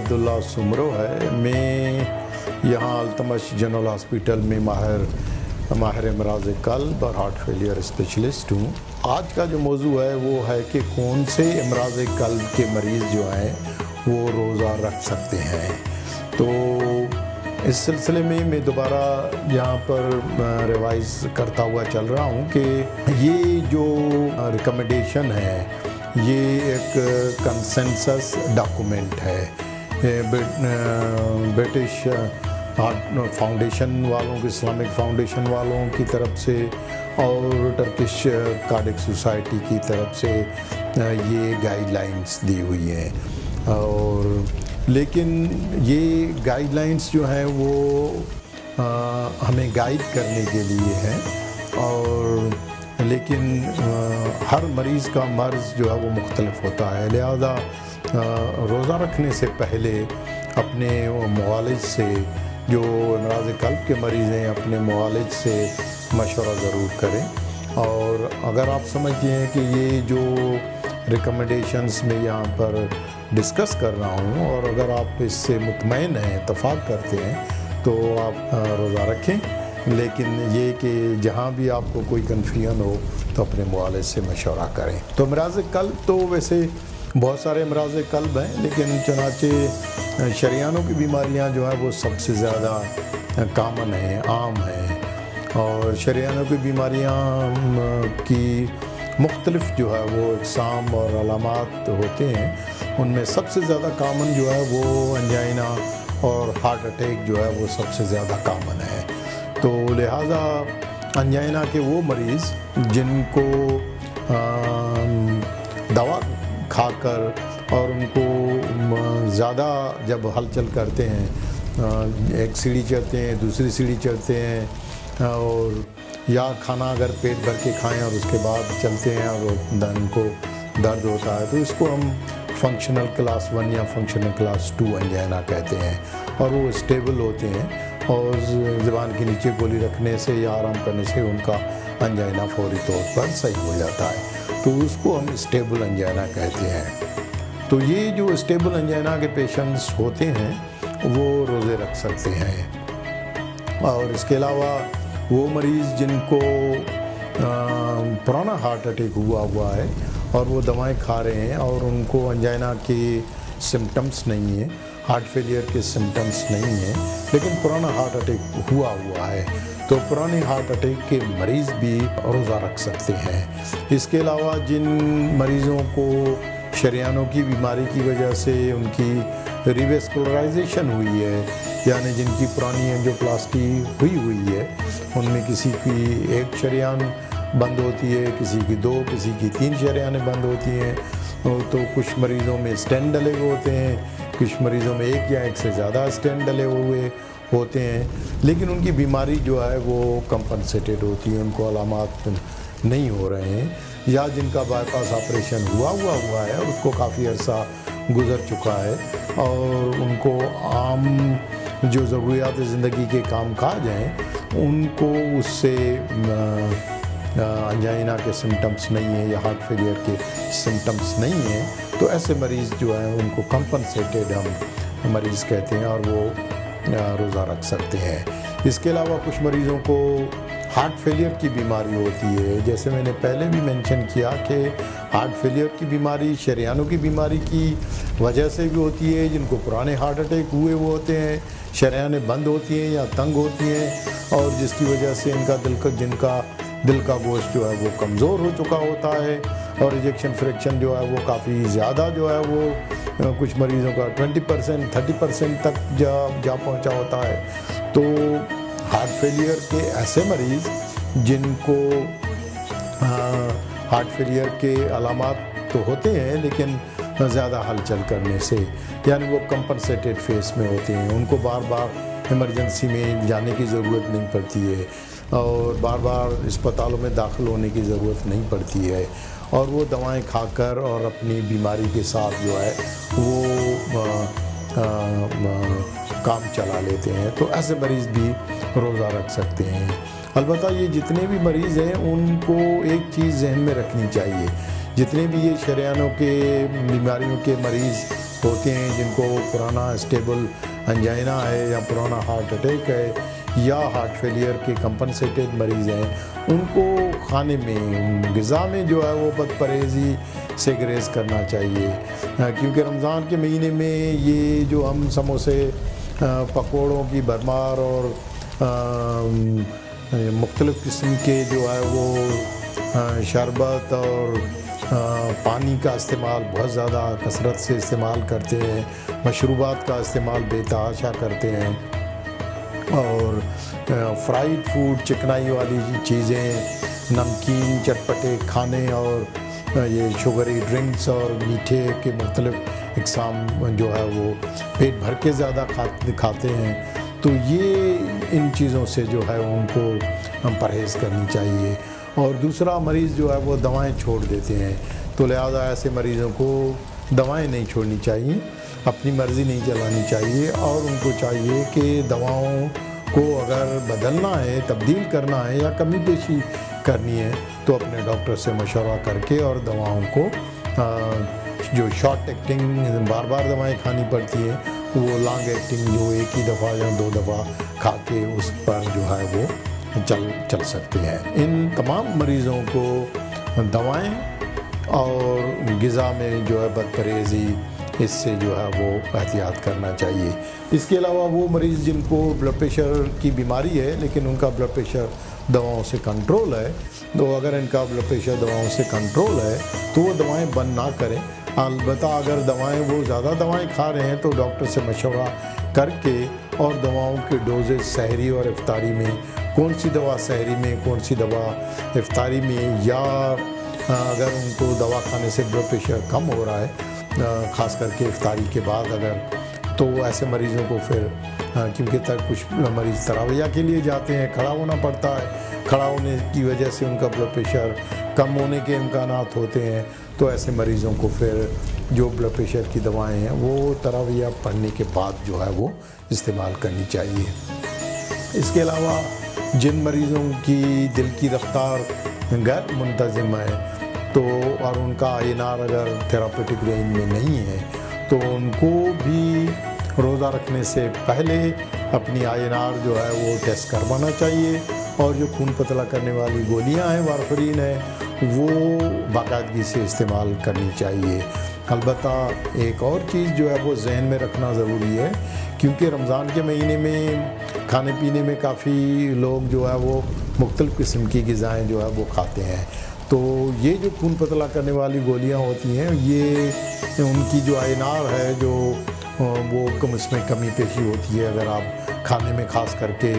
عبداللہ سمرو ہے. میں یہاں التمش جنرل ہاسپٹل میں ماہر امراض قلب اور ہارٹ فیلئر اسپیشلسٹ ہوں. آج کا جو موضوع ہے وہ ہے کہ کون سے امراض قلب کے مریض جو ہیں وہ روزہ رکھ سکتے ہیں. تو اس سلسلے میں دوبارہ یہاں پر ریوائز کرتا ہوا چل رہا ہوں کہ یہ جو ریکمنڈیشن ہے یہ ایک کنسنسس ڈاکومنٹ ہے. برٹش ہارٹ فاؤنڈیشن والوں کی، اسلامک فاؤنڈیشن والوں کی طرف سے اور ٹرکش کارڈک سوسائٹی کی طرف سے یہ گائیڈ لائنس دی ہوئی ہیں. اور لیکن یہ گائیڈ لائنس جو ہیں وہ ہمیں گائیڈ کرنے کے لیے ہیں، اور لیکن ہر مریض کا مرض جو ہے وہ مختلف ہوتا ہے. لہذا روزہ رکھنے سے پہلے اپنے معالج سے، جو امراض قلب کے مریض ہیں، اپنے معالج سے مشورہ ضرور کریں. اور اگر آپ سمجھتے ہیں کہ یہ جو ریکمنڈیشنز میں یہاں پر ڈسکس کر رہا ہوں اور اگر آپ اس سے مطمئن ہیں، اتفاق کرتے ہیں، تو آپ روزہ رکھیں. لیکن یہ کہ جہاں بھی آپ کو کوئی کنفیوژن ہو تو اپنے معالج سے مشورہ کریں. تو امراض قلب تو ویسے بہت سارے امراض قلب ہیں، لیکن چنانچہ شریانوں کی بیماریاں جو ہیں وہ سب سے زیادہ کامن ہیں، عام ہیں. اور شریانوں کی بیماریاں کی مختلف جو ہے وہ اقسام اور علامات ہوتے ہیں. ان میں سب سے زیادہ کامن جو ہے وہ انجائنا اور ہارٹ اٹیک جو ہے وہ سب سے زیادہ کامن ہے. تو لہٰذا انجائنا کے وہ مریض جن کو دوا کھا کر اور ان کو زیادہ جب ہلچل کرتے ہیں، ایک سیڑھی چڑھتے ہیں، دوسری سیڑھی چڑھتے ہیں، اور یا کھانا اگر پیٹ بھر کے کھائیں اور اس کے بعد چلتے ہیں اور ان کو درد ہوتا ہے، تو اس کو ہم فنکشنل کلاس 1 یا فنکشنل کلاس 2 انجائنا کہتے ہیں. اور وہ اسٹیبل ہوتے ہیں اور زبان کے نیچے گولی رکھنے سے یا آرام کرنے سے ان کا انجائنا فوری طور پر صحیح ہو جاتا ہے. تو اس کو ہم اسٹیبل انجائنا کہتے ہیں. تو یہ جو اسٹیبل انجائنا کے پیشنٹس ہوتے ہیں وہ روزے رکھ سکتے ہیں. اور اس کے علاوہ وہ مریض جن کو پرانا ہارٹ اٹیک ہوا ہے اور وہ دوائیں کھا رہے ہیں اور ان کو انجائنا کے سمٹمز نہیں ہیں، ہارٹ فیلئر کے سمٹمز نہیں ہیں، لیکن پرانا ہارٹ اٹیک ہوا ہے، تو پرانے ہارٹ اٹیک کے مریض بھی روزہ رکھ سکتے ہیں. اس کے علاوہ جن مریضوں کو شریانوں کی بیماری کی وجہ سے ان کی ریویسکولرائزیشن ہوئی ہے، یعنی جن کی پرانی اینجیوپلاسٹی ہوئی ہے، ان میں کسی کی ایک شریان بند ہوتی ہے، کسی کی 2، کسی کی 3 شریانیں بند ہوتی ہیں. تو کچھ مریضوں میں اسٹینٹ ڈلے ہوئے ہوتے ہیں، کچھ مریضوں میں ایک یا ایک سے زیادہ اسٹینٹ ڈلے ہوئے ہوتے ہیں، لیکن ان کی بیماری جو ہے وہ کمپنسیٹڈ ہوتی ہے، ان کو علامات نہیں ہو رہے ہیں. یا جن کا بائی پاس آپریشن ہوا ہے اور اس کو کافی عرصہ گزر چکا ہے اور ان کو عام جو ضروریات زندگی کے کام کاج ہیں ان کو اس سے انجائنا کے سمٹمز نہیں ہیں یا ہارٹ فیلئر کے سمٹمز نہیں ہیں. تو ایسے مریض جو ہیں ان کو کمپنسیٹڈ ہم مریض کہتے ہیں اور وہ روزہ رکھ سکتے ہیں. اس کے علاوہ کچھ مریضوں کو ہارٹ فیلئر کی بیماری ہوتی ہے. جیسے میں نے پہلے بھی مینشن کیا کہ ہارٹ فیلئر کی بیماری شریانوں کی بیماری کی وجہ سے بھی ہوتی ہے. جن کو پرانے ہارٹ اٹیک ہوئے وہ ہوتے ہیں، شریانیں بند ہوتی ہیں یا تنگ ہوتی ہیں، اور جس کی وجہ سے جن کا دل کا گوشت جو ہے وہ کمزور ہو چکا ہوتا ہے اور ایجیکشن فریکشن جو ہے وہ کافی زیادہ جو ہے وہ کچھ مریضوں کا 20%، 30% تک جا پہنچا ہوتا ہے. تو ہارٹ فیلئر کے ایسے مریض جن کو ہارٹ فیلئر کے علامات تو ہوتے ہیں لیکن زیادہ ہلچل کرنے سے، یعنی وہ کمپنسیٹڈ فیس میں ہوتے ہیں، ان کو بار بار ایمرجنسی میں جانے کی ضرورت نہیں پڑتی ہے اور بار بار اسپتالوں میں داخل ہونے کی ضرورت نہیں پڑتی ہے، اور وہ دوائیں کھا کر اور اپنی بیماری کے ساتھ جو ہے وہ کام چلا لیتے ہیں. تو ایسے مریض بھی روزہ رکھ سکتے ہیں. البتہ یہ جتنے بھی مریض ہیں ان کو ایک چیز ذہن میں رکھنی چاہیے، جتنے بھی یہ شریانوں کے بیماریوں کے مریض ہوتے ہیں جن کو پرانا اسٹیبل انجائنا ہے یا پرانا ہارٹ اٹیک ہے یا ہارٹ فیلئر کے کمپنسیٹڈ مریض ہیں، ان کو کھانے میں غذا میں جو ہے وہ بد پرہیزی سے گریز کرنا چاہیے، کیونکہ رمضان کے مہینے میں یہ جو ہم سموسے، پکوڑوں کی بھرمار اور مختلف قسم کے جو ہے وہ شربت اور پانی کا استعمال بہت زیادہ کثرت سے استعمال کرتے ہیں، مشروبات کا استعمال بے تحاشا کرتے ہیں، اور فرائیڈ فوڈ، چکنائی والی چیزیں، نمکین چٹپٹے کھانے اور یہ شوگری ڈرنکس اور میٹھے کے مختلف اقسام جو ہے وہ پیٹ بھر کے زیادہ کھاتے ہیں، تو یہ ان چیزوں سے جو ہے ان کو پرہیز کرنی چاہیے۔ اور دوسرا، مریض جو ہے وہ دوائیں چھوڑ دیتے ہیں، تو لہٰذا ایسے مریضوں کو دوائیں نہیں چھوڑنی چاہیے، اپنی مرضی نہیں چلانی چاہیے، اور ان کو چاہیے کہ دواؤں کو اگر بدلنا ہے، تبدیل کرنا ہے یا کمی بیشی کرنی ہے تو اپنے ڈاکٹر سے مشورہ کر کے اور دواؤں کو جو شارٹ ایکٹنگ بار بار دوائیں کھانی پڑتی ہیں، وہ لانگ ایکٹنگ جو ایک ہی دفعہ یا 2 دفعہ کھا کے اس پر جو ہے وہ چل سکتے ہیں۔ ان تمام مریضوں کو دوائیں اور غذا میں جو ہے بد پرہیزی، اس سے جو ہے وہ احتیاط کرنا چاہیے۔ اس کے علاوہ وہ مریض جن کو بلڈ پریشر کی بیماری ہے لیکن ان کا بلڈ پریشر دواؤں سے کنٹرول ہے، تو اگر ان کا بلڈ پریشر دواؤں سے کنٹرول ہے تو وہ دوائیں بند نہ کریں۔ البتہ اگر وہ زیادہ دوائیں کھا رہے ہیں تو ڈاکٹر سے مشورہ کر کے اور دواؤں کے ڈوزز سحری اور افطاری میں، کون سی دوا سحری میں، کون سی دوا افطاری میں، یا اگر ان کو دوا کھانے سے بلڈ پریشر کم ہو رہا ہے خاص کر کے افطاری کے بعد، اگر تو ایسے مریضوں کو پھر کیونکہ کچھ مریض تراویہ کے لیے جاتے ہیں، کھڑا ہونا پڑتا ہے، کھڑا ہونے کی وجہ سے ان کا بلڈ پریشر کم ہونے کے امکانات ہوتے ہیں، تو ایسے مریضوں کو پھر جو بلڈ پریشر کی دوائیں ہیں وہ تراویہ پڑھنے کے بعد جو ہے وہ استعمال کرنی چاہیے۔ اس کے علاوہ جن مریضوں کی دل کی رفتار غیر منتظم ہے تو اور ان کا INR اگر تھراپیوٹک رینج میں نہیں ہے تو ان کو بھی روزہ رکھنے سے پہلے اپنی INR جو ہے وہ ٹیسٹ کروانا چاہیے، اور جو خون پتلا کرنے والی گولیاں ہیں، وارفرین ہے، وہ باقاعدگی سے استعمال کرنی چاہیے۔ البتہ ایک اور چیز جو ہے وہ ذہن میں رکھنا ضروری ہے، کیونکہ رمضان کے مہینے میں کھانے پینے میں کافی لوگ جو ہے وہ مختلف قسم کی غذائیں جو ہے وہ کھاتے ہیں، تو یہ جو خون پتلا کرنے والی گولیاں ہوتی ہیں، یہ ان کی جو INR ہے جو وہ اس میں کمی پیشی ہوتی ہے۔ اگر آپ کھانے میں خاص کر کے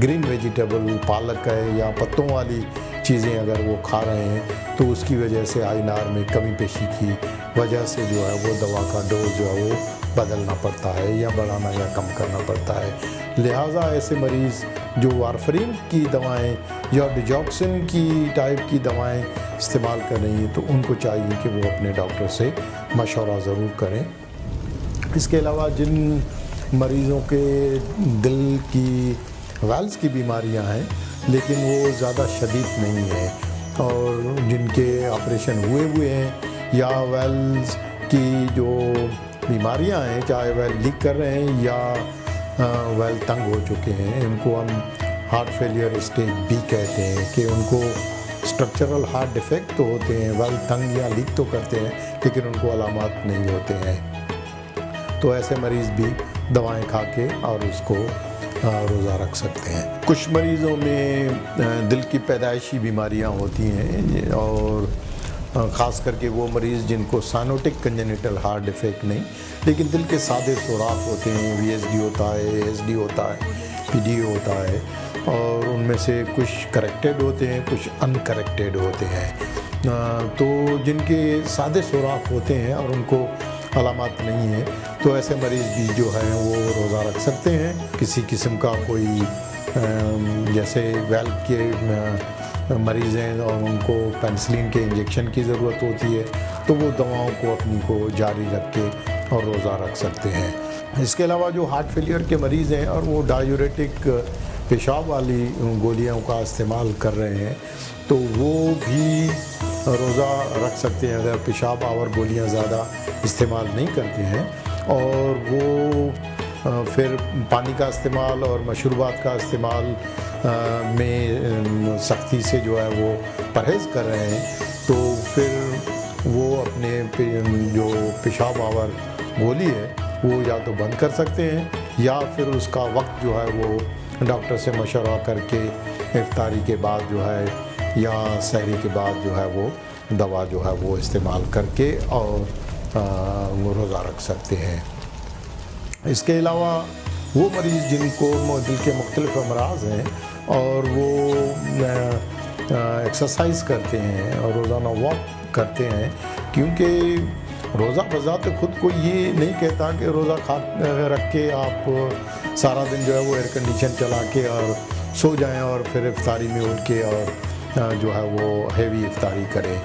گرین ویجیٹیبل، پالک ہے یا پتوں والی چیزیں اگر وہ کھا رہے ہیں تو اس کی وجہ سے INR میں کمی پیشی کی وجہ سے جو ہے وہ دوا کا ڈوز جو ہے وہ بدلنا پڑتا ہے یا بڑھانا یا کم کرنا پڑتا ہے۔ لہٰذا ایسے مریض جو وارفرین کی دوائیں یا ڈیجاکسن کی ٹائپ کی دوائیں استعمال کر رہی ہیں تو ان کو چاہیے کہ وہ اپنے ڈاکٹر سے مشورہ ضرور کریں۔ اس کے علاوہ جن مریضوں کے دل کی ویلز کی بیماریاں ہیں لیکن وہ زیادہ شدید نہیں ہیں، اور جن کے آپریشن ہوئے ہیں یا ویلز کی جو بیماریاں ہیں، چاہے ویل لیک کر رہے ہیں یا ویل تنگ ہو چکے ہیں، ان کو ہم ہارٹ فیلئر اسٹیج B کہتے ہیں، کہ ان کو اسٹرکچرل ہارٹ ڈیفیکٹ تو ہوتے ہیں، ویل تنگ یا لیک تو کرتے ہیں لیکن ان کو علامات نہیں ہوتے ہیں، تو ایسے مریض بھی دوائیں کھا کے اور اس کو روزہ رکھ سکتے ہیں۔ کچھ مریضوں میں دل کی پیدائشی بیماریاں ہوتی ہیں، اور خاص کر کے وہ مریض جن کو سائنوٹک کنجنیٹل ہارٹ ڈیفیکٹ نہیں لیکن دل کے سادے سوراخ ہوتے ہیں، VSD ہوتا ہے، ASD ہوتا ہے، PDA ہوتا ہے، اور ان میں سے کچھ کریکٹڈ ہوتے ہیں، کچھ ان کریکٹڈ ہوتے ہیں، تو جن کے سادے سوراخ ہوتے ہیں اور ان کو علامات نہیں ہیں تو ایسے مریض بھی جو ہیں وہ روزہ رکھ سکتے ہیں۔ کسی قسم کا کوئی جیسے ویلو کے مریض ہیں اور ان کو پینسلین کے انجیکشن کی ضرورت ہوتی ہے تو وہ دواؤں کو اپنی کو جاری رکھ کے اور روزہ رکھ سکتے ہیں۔ اس کے علاوہ جو ہارٹ فیلئر کے مریض ہیں اور وہ ڈائیوریٹک پیشاب والی گولیوں کا استعمال کر رہے ہیں تو وہ بھی روزہ رکھ سکتے ہیں اگر پیشاب آور گولیاں زیادہ استعمال نہیں کرتے ہیں۔ اور وہ پھر پانی کا استعمال اور مشروبات کا استعمال میں سختی سے جو ہے وہ پرہیز کر رہے ہیں، تو پھر وہ اپنے جو پیشاب آور گولی ہے وہ یا تو بند کر سکتے ہیں، یا پھر اس کا وقت جو ہے وہ ڈاکٹر سے مشورہ کر کے افطاری کے بعد جو ہے یا سحری کے بعد جو ہے وہ دوا جو ہے وہ استعمال کر کے اور وہ روزہ رکھ سکتے ہیں۔ اس کے علاوہ وہ مریض جن کو دل کے مختلف امراض ہیں اور وہ ایکسرسائز کرتے ہیں اور روزانہ واک کرتے ہیں، کیونکہ روزہ بذات خود کو یہ نہیں کہتا کہ روزہ رکھ کے آپ سارا دن جو ہے وہ ایئر کنڈیشن چلا کے اور سو جائیں اور پھر افطاری میں اٹھ کے اور جو ہے وہ ہیوی افطاری کریں۔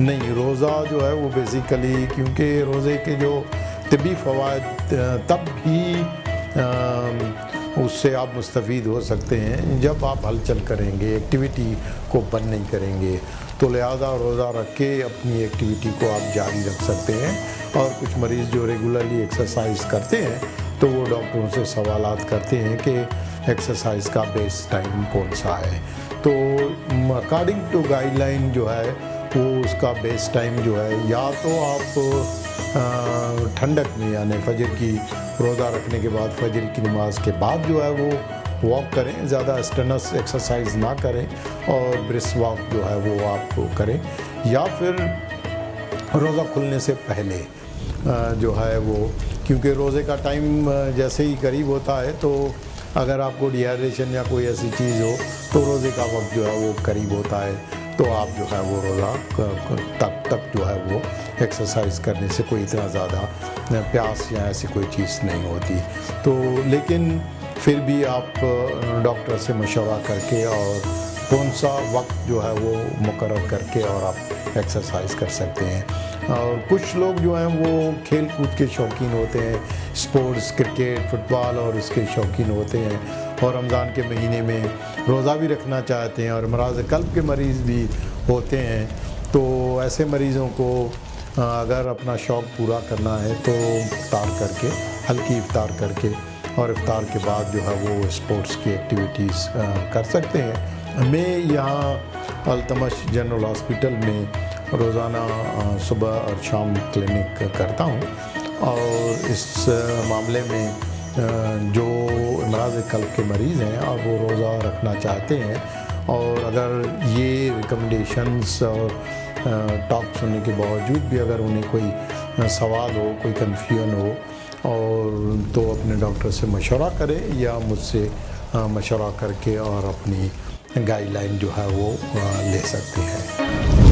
نہیں، روزہ جو ہے وہ بیسیکلی، کیونکہ روزے کے جو طبی فوائد تب بھی اس سے آپ مستفید ہو سکتے ہیں جب آپ ہلچل کریں گے، ایکٹیویٹی کو بند نہیں کریں گے، تو لہذا روزہ رکھ کے اپنی ایکٹیویٹی کو آپ جاری رکھ سکتے ہیں۔ اور کچھ مریض جو ریگولرلی ایکسرسائز کرتے ہیں تو وہ ڈاکٹروں سے سوالات کرتے ہیں کہ ایکسرسائز کا بیسٹ ٹائم کون سا ہے، تو اکارڈنگ ٹو گائیڈ لائن جو ہے وہ اس کا بیسٹ ٹائم جو ہے یا تو آپ ٹھنڈک میں یعنی فجر کی روزہ رکھنے کے بعد فجر کی نماز کے بعد جو ہے وہ واک کریں، زیادہ اسٹرنس ایکسرسائز نہ کریں اور برس واک جو ہے وہ آپ کریں، یا پھر روزہ کھلنے سے پہلے جو ہے وہ، کیونکہ روزے کا ٹائم جیسے ہی قریب ہوتا ہے تو اگر آپ کو ڈی ہائیڈریشن یا کوئی ایسی چیز ہو تو روزے کا وقت جو ہے وہ قریب ہوتا ہے، تو آپ جو ہے وہ روزہ تک جو ہے وہ ایکسرسائز کرنے سے کوئی اتنا زیادہ پیاس یا ایسی کوئی چیز نہیں ہوتی، تو لیکن پھر بھی آپ ڈاکٹر سے مشورہ کر کے اور کون سا وقت جو ہے وہ مقرر کر کے اور آپ ایکسرسائز کر سکتے ہیں۔ اور کچھ لوگ جو ہیں وہ کھیل کود کے شوقین ہوتے ہیں، سپورٹس، کرکٹ، فٹ بال اور اس کے شوقین ہوتے ہیں، اور رمضان کے مہینے میں روزہ بھی رکھنا چاہتے ہیں، اور امراض قلب کے مریض بھی ہوتے ہیں، تو ایسے مریضوں کو اگر اپنا شوق پورا کرنا ہے تو افطار کر کے، ہلکی افطار کر کے، اور افطار کے بعد جو ہے وہ اسپورٹس کی ایکٹیویٹیز کر سکتے ہیں۔ میں یہاں التمش جنرل ہاسپٹل میں روزانہ صبح اور شام کلینک کرتا ہوں، اور اس معاملے میں جو امراض قلب کے مریض ہیں اور وہ روزہ رکھنا چاہتے ہیں، اور اگر یہ ریکمنڈیشنز اور ٹاک سننے کے باوجود بھی اگر انہیں کوئی سوال ہو، کوئی کنفیوژن ہو، اور تو اپنے ڈاکٹر سے مشورہ کریں یا مجھ سے مشورہ کر کے اور اپنی گائیڈ لائن جو ہے وہ لے سکتے ہیں۔